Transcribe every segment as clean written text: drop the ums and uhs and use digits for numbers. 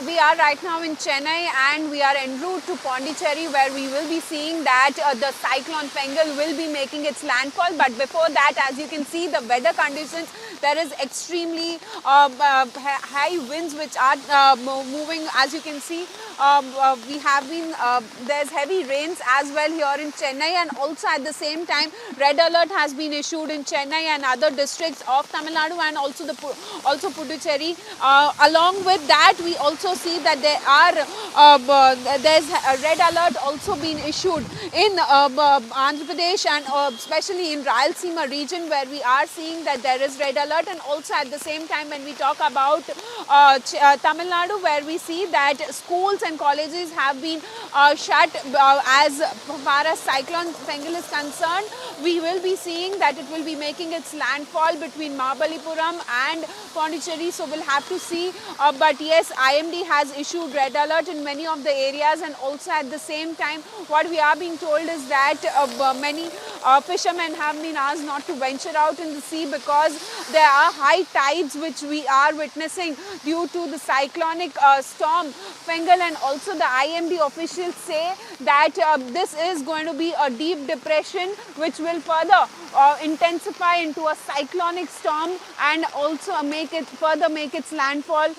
We are right now in Chennai and we are en route to Pondicherry, where we will be seeing that the cyclone Pengal will be making its landfall. But before that, as you can see, the weather conditions, there is extremely high winds which are moving. As you can see, we have been there's heavy rains as well here in Chennai, and also at the same time red alert has been issued in Chennai and other districts of Tamil Nadu and also Puducherry. Along with that, we also see that there's a red alert also been issued in Andhra Pradesh and especially in Rayalaseema region, where we are seeing that there is red alert. And also at the same time, when we talk about Tamil Nadu, where we see that schools and colleges have been shut as far as cyclone Pengal is concerned. We will be seeing that it will be making its landfall between Mahabalipuram and Pondicherry, so we'll have to see. But yes, IMD has issued red alert in many of the areas, and also at the same time, what we are being told is that many fishermen have been asked not to venture out in the sea because there are high tides which we are witnessing due to the cyclonic storm Pengal, and also the IMD officials say that this is going to be a deep depression which will further intensify into a cyclonic storm and also make its landfall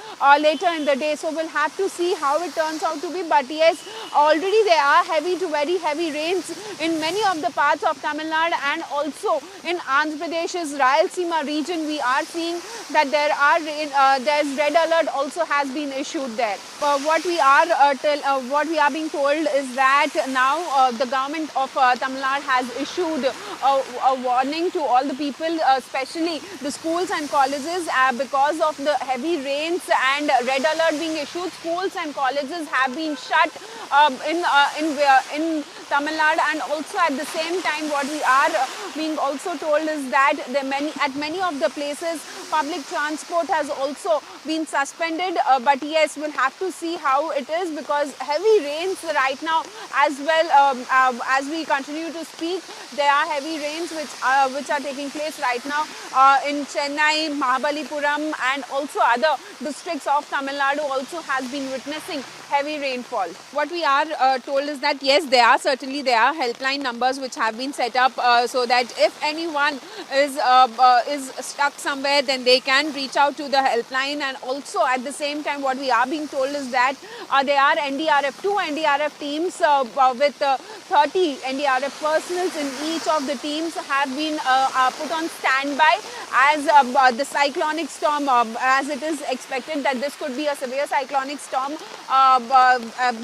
later in the day. So we'll have to see how it turns out to be. But yes, already there are heavy to very heavy rains in many of the parts of Tamil Nadu and also in Andhra Pradesh's Rayalaseema region. We are seeing that there's red alert also has been issued there. What we are being told is that now the government of Tamil Nadu has issued a warning to all the people, especially the schools and colleges, because of the heavy rains and red alert being issued. Schools and colleges have been shut in Tamil Nadu, and also at the same time, what we are being also told is that at many of the places public transport has also been suspended. But yes, we'll have to see how it is, because heavy rains right now as well. As we continue to speak, there are heavy rains which are taking place right now in Chennai, Mahabalipuram and also other districts of Tamil Nadu also has been witnessing heavy rainfall. What we are told is that yes, there are helpline numbers which have been set up so that if anyone is stuck somewhere, then they can reach out to the helpline. And also at the same time, what we are being told is that there are two NDRF teams with 30 NDRF personnel in each of the teams have been put on standby as the cyclonic storm, as it is expected that this could be a severe cyclonic storm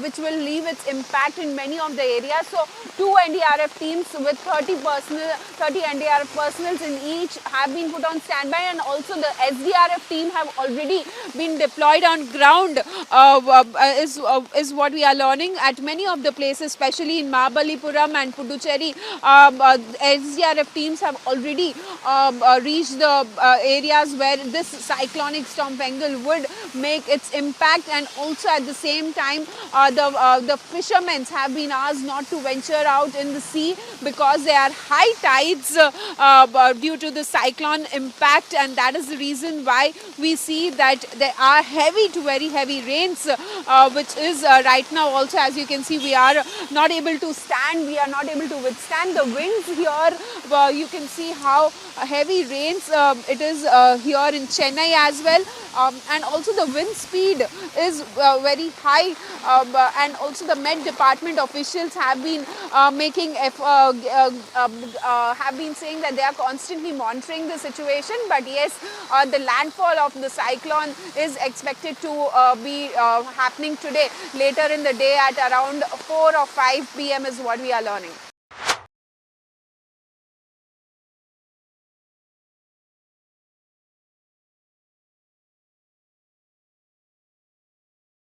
which will leave its impact in many of the areas. So 2 NDRF teams with 30 NDRF personnel in each have been put on standby, and also the SDRF team have already been deployed on ground is what we are learning at many of the places, especially in Mahabalipuram and Puducherry. SDRF teams have already reached the areas where this cyclonic storm Pengal would make its impact, and also at the same time the fishermen have been asked not to venture out in the sea because there are high tides due to the cyclone impact, and that is the reason why we see that there are heavy to very heavy rains which is right now also, as you can see, we are not able to withstand the winds here. You can see how heavy rains it is here in Chennai as well, and also the wind speed is very high, and also the Met Department officials have been have been saying that they are constantly monitoring the situation. But yes, the landfall of the cyclone is expected to be happening today later in the day at around 4 or 5 p.m. is what we are learning.